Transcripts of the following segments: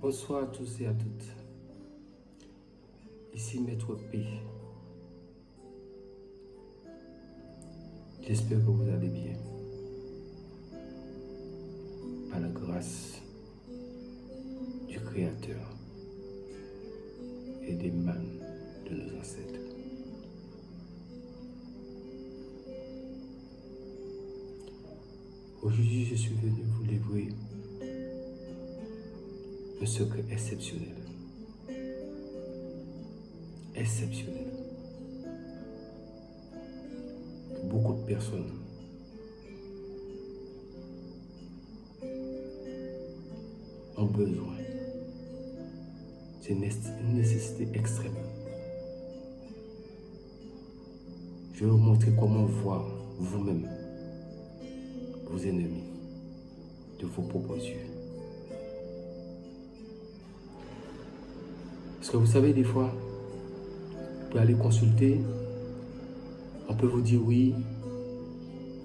Bonsoir à tous et à toutes. Ici Maître P. J'espère que vous allez bien. Par la grâce du Créateur et des mains de nos ancêtres. Aujourd'hui, je suis venu vous livrer un secret exceptionnel. Exceptionnel. Que beaucoup de personnes ont besoin. C'est une nécessité extrême. Je vais vous montrer comment voir vous-même vos ennemis de vos propres yeux. Parce que vous savez, des fois, vous pouvez aller consulter, on peut vous dire oui,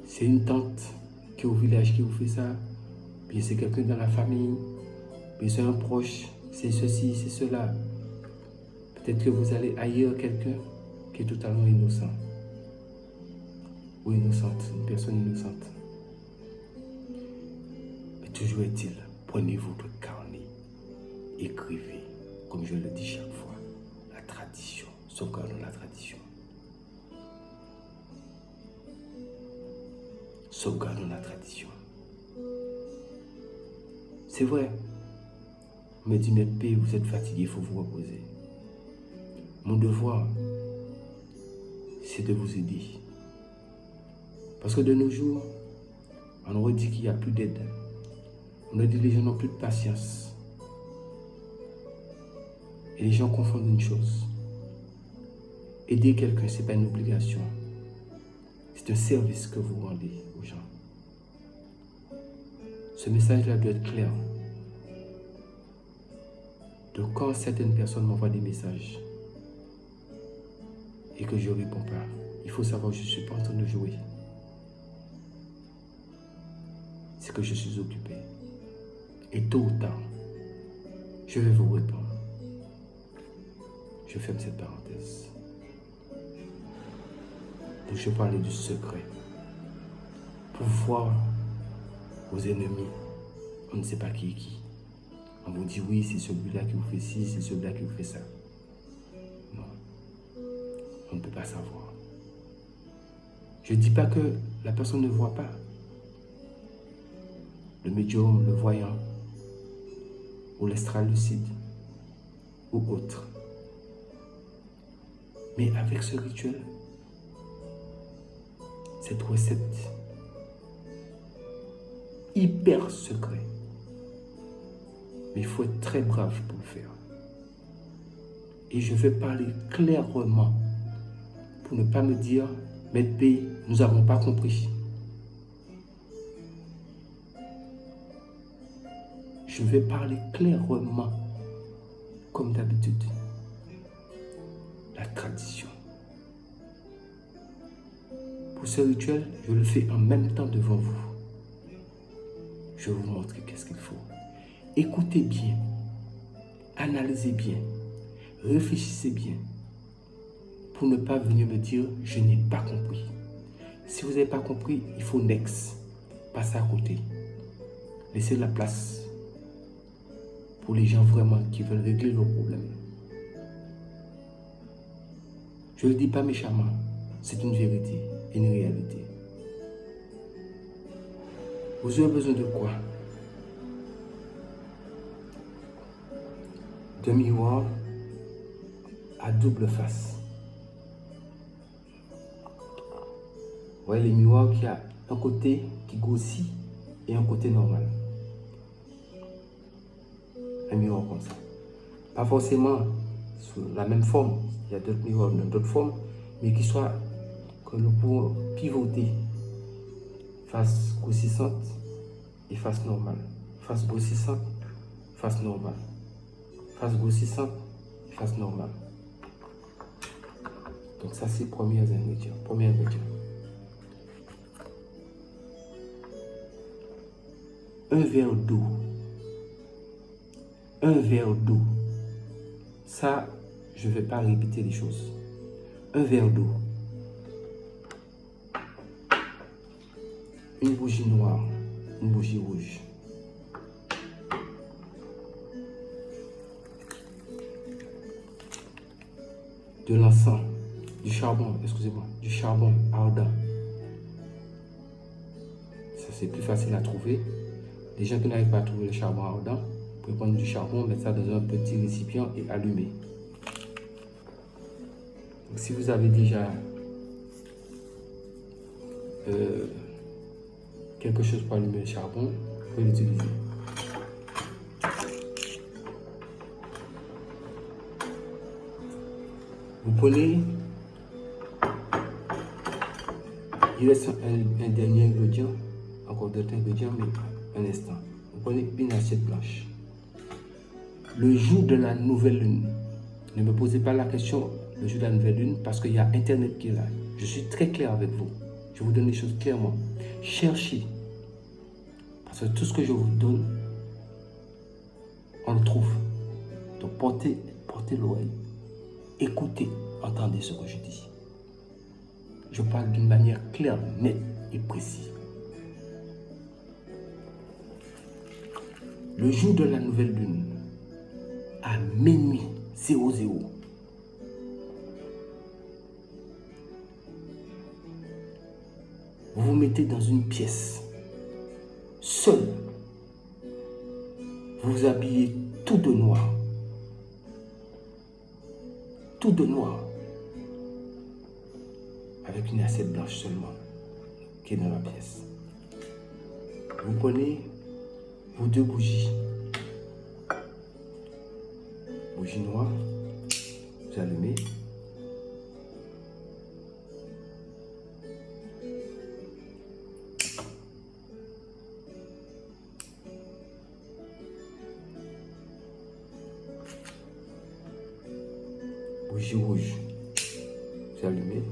c'est une tante qui est au village qui vous fait ça, puis c'est quelqu'un dans la famille, puis c'est un proche, c'est ceci, c'est cela. Peut-être que vous allez ailleurs quelqu'un qui est totalement innocent. Ou innocente, une personne innocente. Mais toujours est-il, prenez votre carnet, écrivez, comme je le dis chaque fois, la tradition, sauvegardons la tradition. Sauvegardons la tradition. C'est vrai. On me dit, mais P, vous êtes fatigué, il faut vous reposer. Mon devoir, c'est de vous aider. Parce que de nos jours, on aurait dit qu'il n'y a plus d'aide. On a dit que les gens n'ont plus de patience. Et les gens confondent une chose. Aider quelqu'un, ce n'est pas une obligation. C'est un service que vous rendez aux gens. Ce message-là doit être clair. Donc quand certaines personnes m'envoient des messages et que je ne réponds pas, il faut savoir que je ne suis pas en train de jouer. C'est que je suis occupé. Et tôt ou tard, je vais vous répondre. Je ferme cette parenthèse. Donc je parlais du secret. Pour voir vos ennemis, on ne sait pas qui est qui. On vous dit oui, c'est celui-là qui vous fait ci, c'est celui-là qui vous fait ça. Non, on ne peut pas savoir. Je ne dis pas que la personne ne voit pas. Le médium, le voyant, ou l'astral lucide, ou autre. Mais avec ce rituel, cette recette hyper secret, mais il faut être très brave pour le faire. Et je vais parler clairement pour ne pas me dire, Maître P, nous n'avons pas compris. Je vais parler clairement, comme d'habitude. La tradition. Pour ce rituel, je le fais en même temps devant vous. Je vais vous montrer qu'est-ce qu'il faut. Écoutez bien, analysez bien, réfléchissez bien, pour ne pas venir me dire « je n'ai pas compris ». Si vous n'avez pas compris, il faut next, passer à côté. Laissez la place pour les gens vraiment qui veulent régler leurs problèmes. Je ne le dis pas méchamment, c'est une vérité, une réalité. Vous avez besoin de quoi? De miroir à double face. Vous voyez les miroirs qui a un côté qui grossit et un côté normal. Un miroir comme ça. Pas forcément sous la même forme. Il y a d'autres miroirs dans d'autres formes, mais qui soient que nous pouvons pivoter. Face grossissante et face normale. Face grossissante, face normale. Face grossissante et face normale. Donc ça c'est premier ingrédient. Premier ingrédient. Un verre d'eau. un verre d'eau. Ça, je ne vais pas répéter les choses. Un verre d'eau. Une bougie noire, une bougie rouge. De l'encens, du charbon, excusez-moi, du charbon ardent. Ça, c'est plus facile à trouver. Les gens qui n'arrivent pas à trouver le charbon ardent, vous pouvez prendre du charbon, mettre ça dans un petit récipient et allumer. Donc, si vous avez déjà quelque chose pour allumer le charbon, vous pouvez l'utiliser. Vous prenez, il reste un dernier ingrédient, encore d'autres ingrédients, mais un instant. Vous prenez une assiette blanche. Le jour de la nouvelle lune, ne me posez pas la question le jour de la nouvelle lune parce qu'il y a Internet qui est là. Je suis très clair avec vous. Je vous donne les choses clairement. Cherchez. Parce que tout ce que je vous donne, on le trouve. Donc portez l'oreille. Écoutez, entendez ce que je dis. Je parle d'une manière claire, nette et précise. Le jour de la nouvelle lune, à minuit 00, vous vous mettez dans une pièce, seul. Vous vous habillez tout de noir. Tout de noir. Avec une assiette blanche seulement qui est dans la pièce. Vous prenez vos 2 bougies. Bougie noire, vous allumez. Bougie rouge, vous allumez.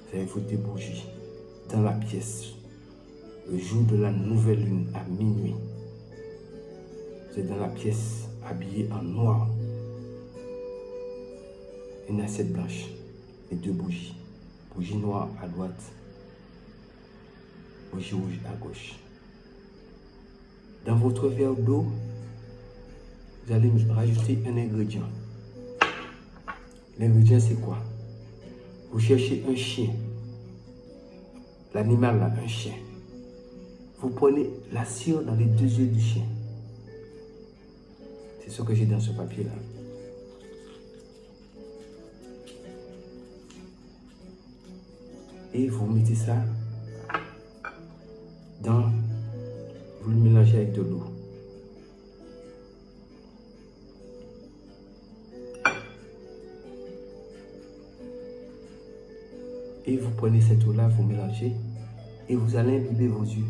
Vous avez vos 2 bougies dans la pièce. Le jour de la nouvelle lune à minuit. Vous êtes dans la pièce habillé en noir. Une assiette blanche et 2 bougies. Bougie noire à droite. Bougie rouge à gauche. Dans votre verre d'eau, vous allez rajouter un ingrédient. L'ingrédient, c'est quoi? Vous cherchez un chien. L'animal là, un chien. Vous prenez la cire dans les 2 yeux du chien. C'est ce que j'ai dans ce papier-là. Et vous mettez ça dans... Vous le mélangez avec de l'eau. Et vous prenez cette eau-là, vous mélangez et vous allez imbiber vos yeux.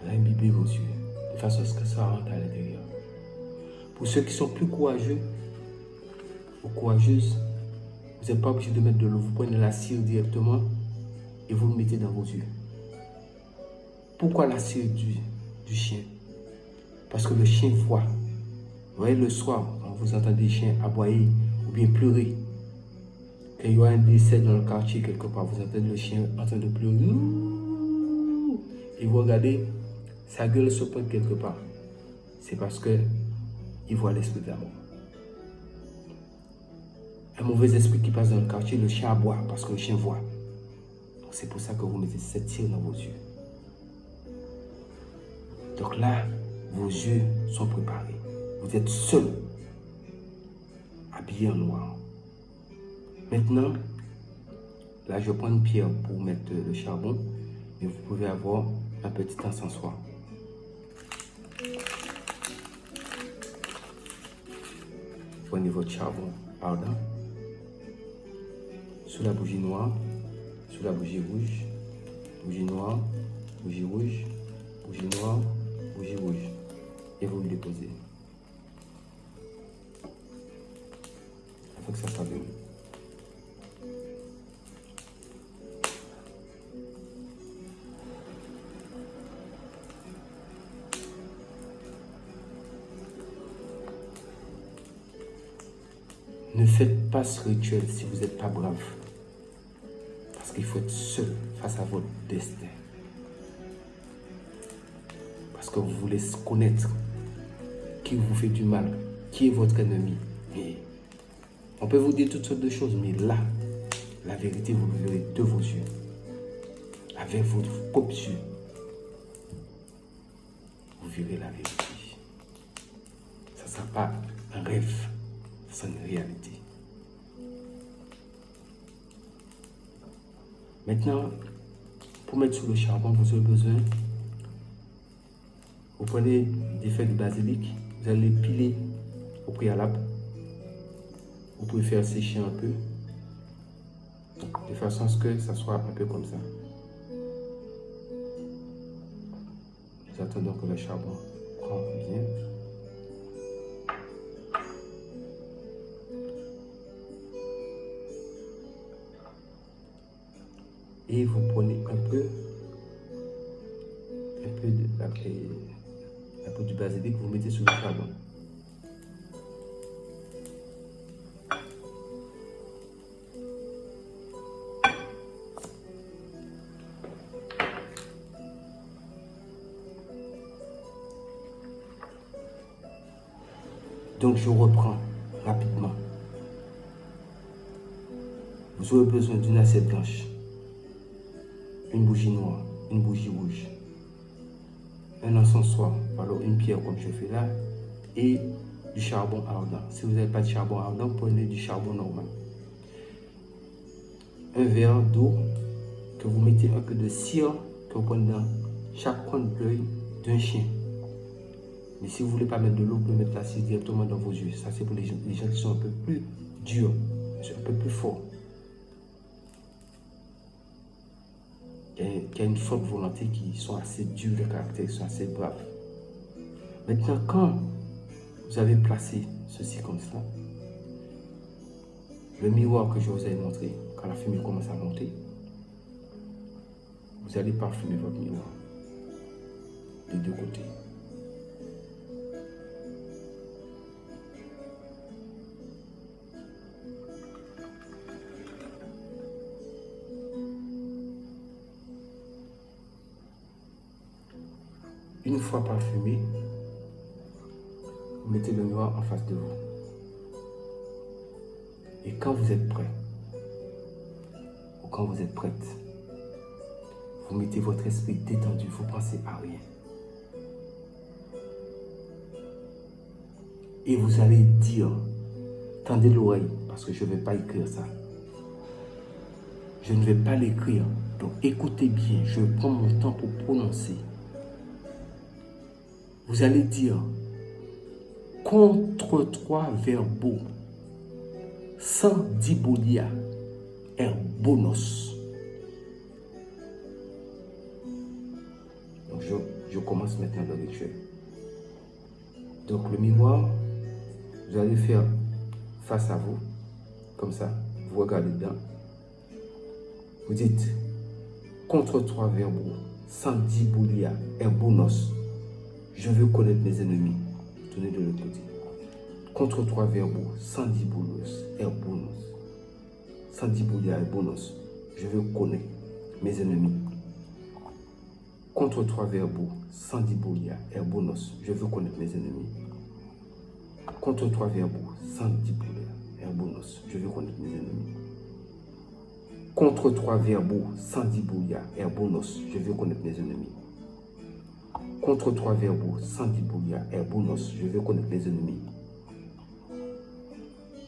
Vous allez imbiber vos yeux de façon à ce que ça rentre à l'intérieur. Pour ceux qui sont plus courageux ou courageuses, vous n'êtes pas obligé de mettre de l'eau. Vous prenez la cire directement et vous le mettez dans vos yeux. Pourquoi la cire du chien? Parce que le chien voit. Vous voyez, le soir, quand vous entendez les chiens aboyer ou bien pleurer, quand il y a un décès dans le quartier quelque part, vous entendez le chien en train de pleurer. Et vous regardez, sa gueule se pointe quelque part. C'est parce qu'il voit l'esprit de la mort. Un mauvais esprit qui passe dans le quartier, le chien aboie parce que le chien voit. C'est pour ça que vous mettez cette cire dans vos yeux. Donc là, vos yeux sont préparés. Vous êtes seul, habillé en noir. Maintenant, Là, je prends une pierre pour mettre le charbon, mais vous pouvez avoir un petit encensoir. Prenez votre charbon ardent sur la bougie noire, sur la bougie rouge, bougie noire, bougie rouge, bougie noire, bougie rouge, et vous le déposez. Il faut que ça s'allume. Ne faites pas ce rituel si vous n'êtes pas brave. Parce qu'il faut être seul face à votre destin. Parce que vous voulez connaître qui vous fait du mal, qui est votre ennemi. Et on peut vous dire toutes sortes de choses, mais là, la vérité, vous le verrez de vos yeux. Avec vos propres yeux. Vous verrez la vérité. Ça ne sera pas un rêve. C'est une réalité. Maintenant, pour mettre sur le charbon, vous avez besoin, vous prenez des feuilles de basilic, vous allez les piler au préalable. Vous pouvez faire sécher un peu, de façon à ce que ça soit un peu comme ça. Nous attendons que le charbon prend bien. Et vous prenez un peu du basilic, vous mettez sur le charbon. Donc je reprends rapidement. Vous aurez besoin d'une assiette blanche, une bougie noire, une bougie rouge, un encensoir, alors une pierre comme je fais là, et du charbon ardent. Si vous n'avez pas de charbon ardent, prenez du charbon normal. Un verre d'eau que vous mettez un peu de cire que vous prenez dans chaque coin de l'œil d'un chien. Mais si vous ne voulez pas mettre de l'eau, vous pouvez mettre la cire directement dans vos yeux. Ça, c'est pour les gens qui sont un peu plus durs, un peu plus forts. Qui a une forte volonté, qui sont assez durs de caractère, qui sont assez braves. Maintenant, quand vous avez placé ceci comme ça, le miroir que je vous ai montré, quand la fumée commence à monter, vous allez parfumer votre miroir des deux côtés. Une fois parfumé, vous mettez le miroir en face de vous. Et quand vous êtes prêt, ou quand vous êtes prête, vous mettez votre esprit détendu, vous ne pensez à rien. Et vous allez dire, tendez l'oreille, parce que je ne vais pas écrire ça. Je ne vais pas l'écrire, donc écoutez bien, je prends mon temps pour prononcer. Vous allez dire, contre trois verbaux, sans dibolia, herbonos. Donc je commence maintenant le rituel. Donc le miroir, vous allez faire face à vous, comme ça, vous regardez dedans. Vous dites, contre trois verbaux, sans dibolia, herbonos. Je veux connaître mes ennemis. Tournez de l'autre côté. Contre trois verbaux, sans dibolos, herbonos. Sans dibolia, herbonos. Je veux connaître mes ennemis. Contre trois verbaux, sans dibolia, herbonos. Je veux connaître mes ennemis. Contre trois verbaux, sans dibolia, herbonos. Je veux connaître mes ennemis. Contre trois verbaux, sans dibolia, herbonos. Je veux connaître mes ennemis. Contre trois verbaux, sans dibolia, herbonos, je veux connaître mes ennemis.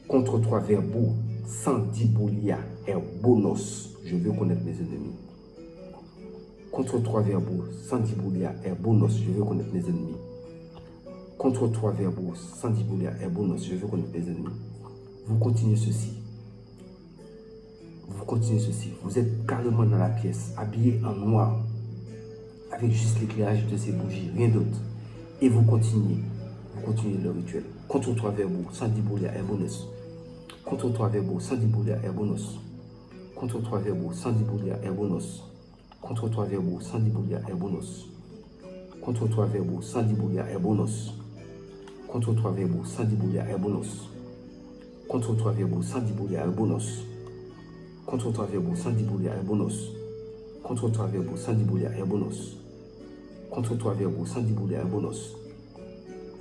Contre trois verbaux, Sandy Boulia Herbonos. Je veux connaître mes ennemis. Contre trois verbaux, Sandy Boulia Herbonos. Je veux connaître mes ennemis. Contre trois verbaux, Sandy Boulia Herbonos. Je veux connaître mes ennemis. Vous continuez ceci. Vous continuez ceci. Vous êtes carrément dans la pièce, habillé en noir, avec juste l'éclairage de ces bougies, rien d'autre. Et vous continuez le rituel. Contre trois verbaux, Sandy Boulia Herbonos. Contre trois verbaux, Sandy Boulia Herbonos. Contre trois verbaux, Sandy Boulia Herbonos. Contre trois verbaux, Sandy Boulia Herbonos. Contre trois verbaux, Sandy Boulia Herbonos. Contre trois verbaux, Sandy Boulia Herbonos. Contre trois verbaux, Sandy Boulia Herbonos. Contre trois verbaux, Sandy Boulia Herbonos. Contre trois verbaux, Sandy Boulia Herbonos. Contre trois verbaux, Sandy Boulia Herbonos.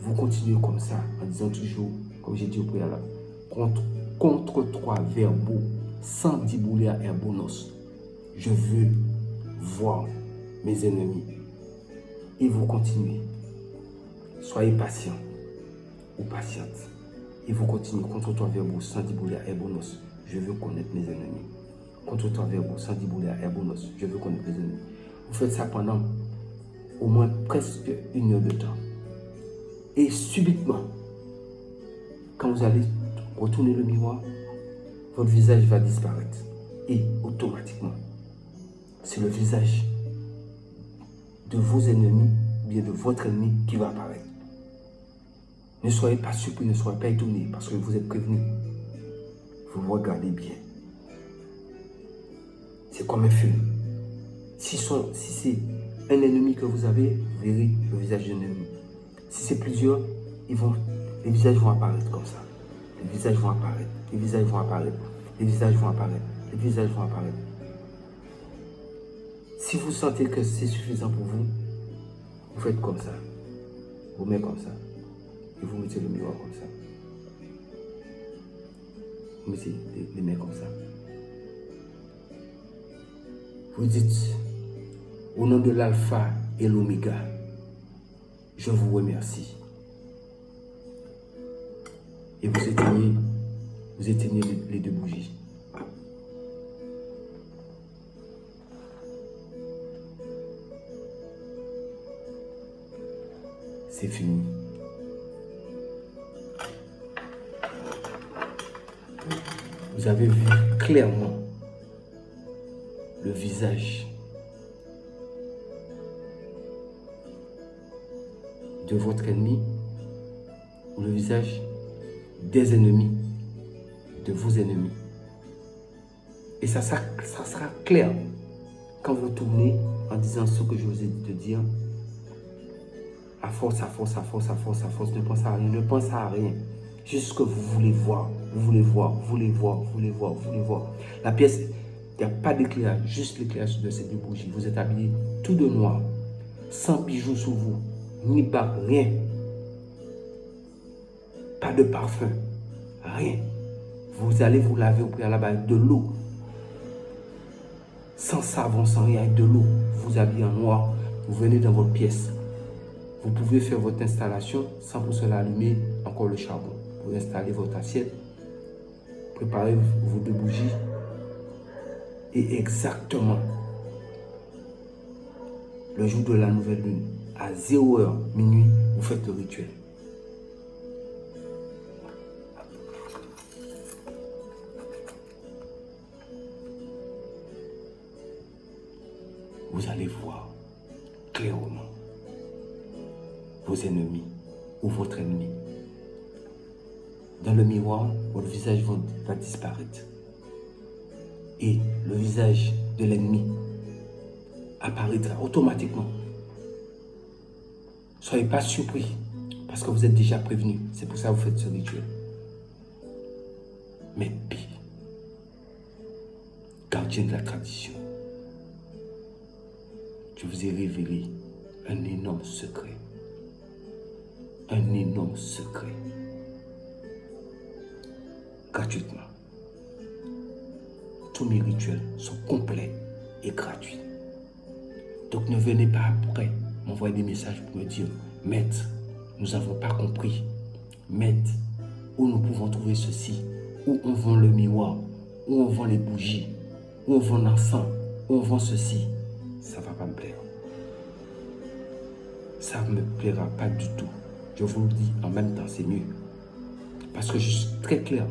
Vous continuez comme ça, en disant toujours, comme j'ai dit au préalable, contre trois verbaux, Sandy Boulia Herbonos. Je veux voir mes ennemis. Et vous continuez. Soyez patient ou patiente. Et vous continuez. Contre trois verbaux, Sandy Boulia Herbonos. Je veux connaître mes ennemis. Contre trois verbaux, Sandy Boulia Herbonos. Je veux connaître mes ennemis. Vous faites ça pendant au moins presque 1 heure de temps. Et subitement, quand vous allez retourner le miroir, votre visage va disparaître. Et automatiquement, c'est le visage de vos ennemis, bien de votre ennemi qui va apparaître. Ne soyez pas surpris, ne soyez pas étonnés, parce que vous êtes prévenus. Vous regardez bien. C'est comme un film. Si c'est un ennemi que vous avez, vous verrez le visage de l'ennemi. Si c'est plusieurs, les visages vont apparaître comme ça. Les visages vont apparaître, les visages vont apparaître, les visages vont apparaître, les visages vont apparaître. Si vous sentez que c'est suffisant pour vous, vous faites comme ça. Vous mettez comme ça. Et vous mettez le miroir comme ça. Vous mettez les mains comme ça. Vous dites, au nom de l'alpha et l'oméga, je vous remercie. Et vous éteignez les 2 bougies. C'est fini. Vous avez vu clairement le visage de votre ennemi ou le visage des ennemis de vos ennemis. Et ça sera clair quand vous tournez en disant ce que je vous ai dit de dire. À force, ne pensez à rien, ne pensez à rien. Juste ce que vous voulez voir, La pièce, il n'y a pas d'éclairage, juste l'éclairage de ces 2 bougies. Vous êtes habillé tout de noir, sans bijoux sur vous, ni bague, rien. Pas de parfum, rien. Vous allez vous laver au préalable avec de l'eau. Sans savon, sans rien, avec de l'eau. Vous habillez en noir, vous venez dans votre pièce. Vous pouvez faire votre installation sans pour cela allumer encore le charbon. Vous installez votre assiette, préparez vos 2 bougies et exactement le jour de la nouvelle lune, à 0h, minuit, vous faites le rituel. Vous allez voir clairement vos ennemis ou votre ennemi. Dans le miroir, votre visage va disparaître. Et le visage de l'ennemi apparaîtra automatiquement. Soyez pas surpris, parce que vous êtes déjà prévenu. C'est pour ça que vous faites ce rituel. Mais pire, gardien de la tradition, je vous ai révélé un énorme secret. Un énorme secret. Gratuitement. Tous mes rituels sont complets et gratuits. Donc ne venez pas après m'envoyer des messages pour me dire « Maître, nous n'avons pas compris. Maître, où nous pouvons trouver ceci? où on vend le miroir, où on vend les bougies, où on vend l'encens, où on vend ceci, ça ne va pas me plaire. Ça ne me plaira pas du tout. Je vous le dis en même temps, c'est mieux. Parce que je suis très clair,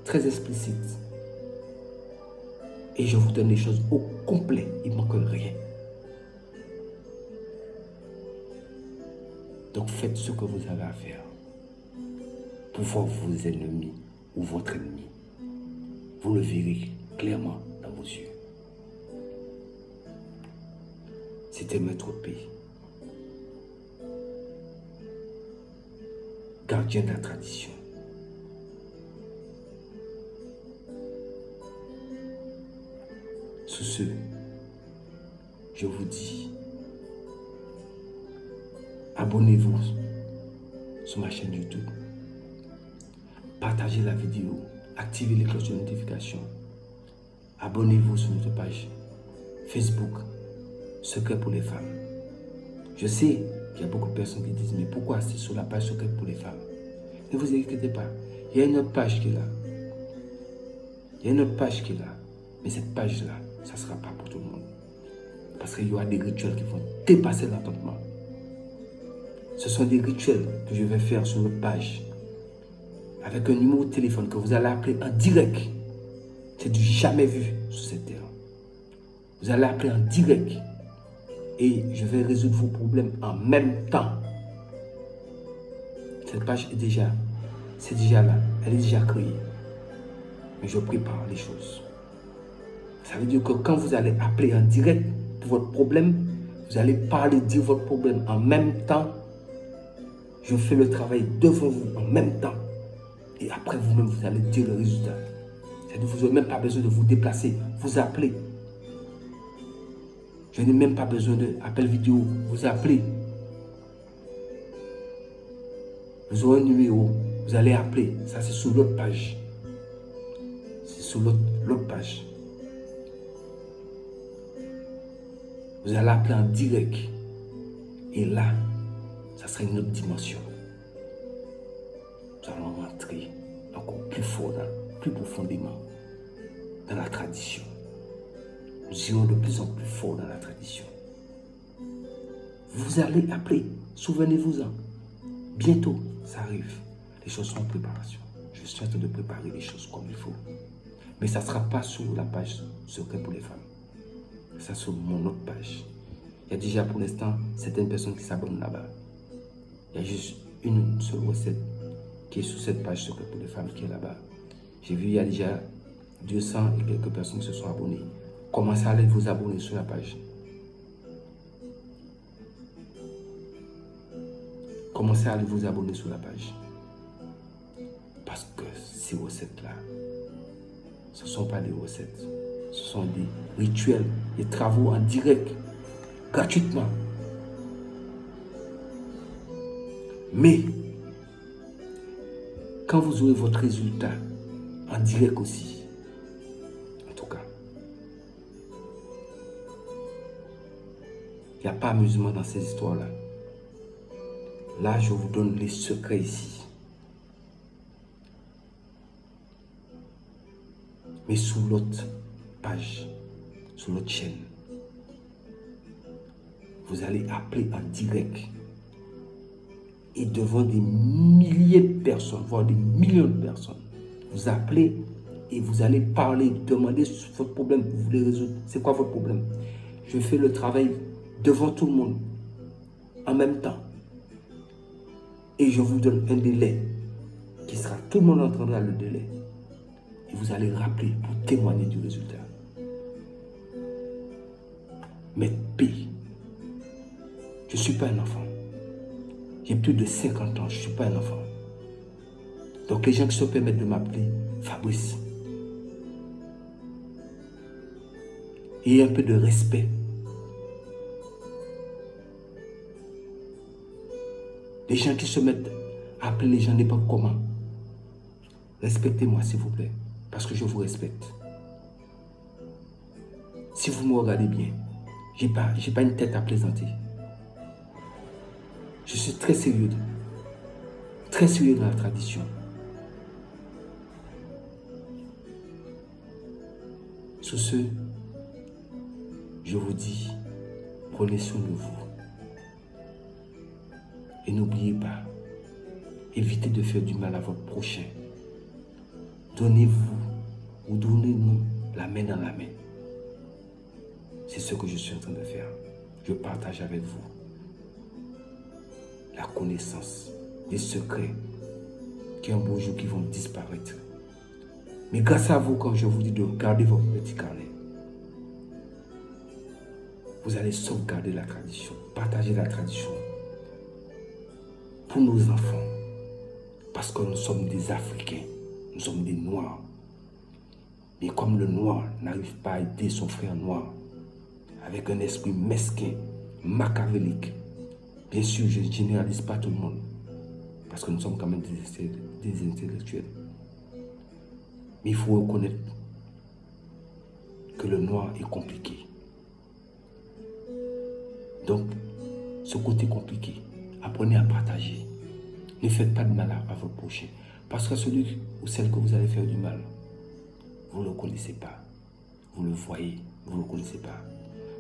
très explicite. Et je vous donne les choses au complet. Il ne manque rien. Donc faites ce que vous avez à faire pour voir vos ennemis ou votre ennemi. Vous le verrez clairement dans vos yeux. C'était Maître P, gardien de la tradition. Sur ce, je vous dis, abonnez-vous sur ma chaîne YouTube, partagez la vidéo, activez les cloches de notification, abonnez-vous sur notre page Facebook, Secret pour les femmes. Je sais qu'il y a beaucoup de personnes qui disent, mais pourquoi c'est sur la page Secret pour les femmes? Ne vous inquiétez pas, il y a une autre page qui est là. Il y a une autre page qui est là, mais cette page-là, ça ne sera pas pour tout le monde. Parce qu'il y aura des rituels qui vont dépasser l'entendement. Ce sont des rituels que je vais faire sur notre page, avec un numéro de téléphone que vous allez appeler en direct. C'est du jamais vu sur cette terre. Vous allez appeler en direct et je vais résoudre vos problèmes en même temps. Cette page est déjà là, elle est déjà créée. Mais je prépare les choses. Ça veut dire que quand vous allez appeler en direct pour votre problème, vous allez parler, dire votre problème en même temps. Je fais le travail devant vous en même temps. Et après vous-même, vous allez dire le résultat. C'est-à-dire que vous n'avez même pas besoin de vous déplacer. Vous appelez. Je n'ai même pas besoin d'appel vidéo. Vous appelez. Vous aurez un numéro. Vous allez appeler. Ça, c'est sur l'autre page. C'est sur l'autre page. Vous allez appeler en direct. Et là, ça sera une autre dimension. Nous allons rentrer encore plus fort, plus profondément dans la tradition. Nous irons de plus en plus fort dans la tradition. Vous allez appeler, souvenez-vous-en. Bientôt, ça arrive. Les choses sont en préparation. Je suis en train de préparer les choses comme il faut. Mais ça ne sera pas sur la page Secret pour les femmes. Ça sur mon autre page. Il y a déjà pour l'instant certaines personnes qui s'abonnent là-bas. Il y a juste une seule recette qui est sur cette page Secret pour les femmes qui est là-bas. J'ai vu il y a déjà 200 et quelques personnes qui se sont abonnées. Commencez à aller vous abonner sur la page. Commencez à aller vous abonner sur la page. Parce que ces recettes-là, ce ne sont pas des recettes. Ce sont des rituels, des travaux en direct, gratuitement. Mais, quand vous aurez votre résultat en direct aussi, en tout cas, il n'y a pas amusement dans ces histoires-là. Là, je vous donne les secrets ici. Mais sous l'autre page, sur l'autre chaîne, vous allez appeler en direct. Et devant des milliers de personnes, voire des millions de personnes, vous appelez et vous allez parler, demander votre problème que vous voulez résoudre. C'est quoi votre problème? Je fais le travail devant tout le monde, en même temps. Et je vous donne un délai qui sera, tout le monde entendra le délai. Et vous allez rappeler pour témoigner du résultat. Mais P, je ne suis pas un enfant. J'ai plus de 50 ans, je ne suis pas un enfant. Donc les gens qui se permettent de m'appeler Fabrice, ayez un peu de respect. Les gens qui se mettent à appeler les gens n'importe comment, respectez-moi s'il vous plaît, parce que je vous respecte. Si vous me regardez bien, je n'ai pas une tête à plaisanter. Je suis très sérieux dans la tradition. Sur ce, je vous dis, prenez soin de vous. Et n'oubliez pas, évitez de faire du mal à votre prochain. Donnez-vous ou donnez-nous la main dans la main. C'est ce que je suis en train de faire. Je partage avec vous la connaissance des secrets qui un beau jour qui vont disparaître. Mais grâce à vous, quand je vous dis de garder votre petit carnet, vous allez sauvegarder la tradition, partager la tradition pour nos enfants. Parce que nous sommes des Africains, nous sommes des Noirs. Mais comme le Noir n'arrive pas à aider son frère noir, avec un esprit mesquin, machiavélique, bien sûr, je ne généralise pas tout le monde, parce que nous sommes quand même des intellectuels. Mais il faut reconnaître que le noir est compliqué. Donc, ce côté compliqué, apprenez à partager. Ne faites pas de mal à votre prochain. Parce que celui ou celle que vous allez faire du mal, vous ne le connaissez pas. Vous le voyez, vous ne le connaissez pas.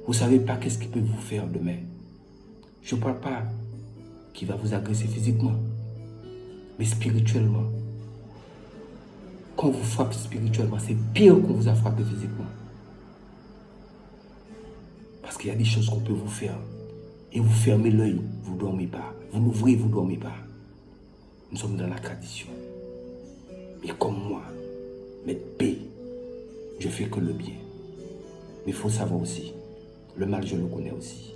Vous ne savez pas qu'est-ce qu'il peut vous faire demain. Je ne parle pas qu'il va vous agresser physiquement, mais spirituellement. Quand on vous frappe spirituellement, c'est pire qu'on vous a frappé physiquement. Parce qu'il y a des choses qu'on peut vous faire. Et vous fermez l'œil, vous ne dormez pas. Vous l'ouvrez, vous ne dormez pas. Nous sommes dans la tradition. Mais comme moi, mettre paix, je fais que le bien. Mais il faut savoir aussi, le mal, je le connais aussi.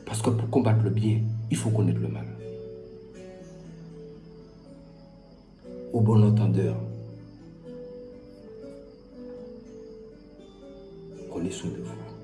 Parce que pour combattre le bien, il faut connaître le mal. Au bon entendeur, prenez soin de vous.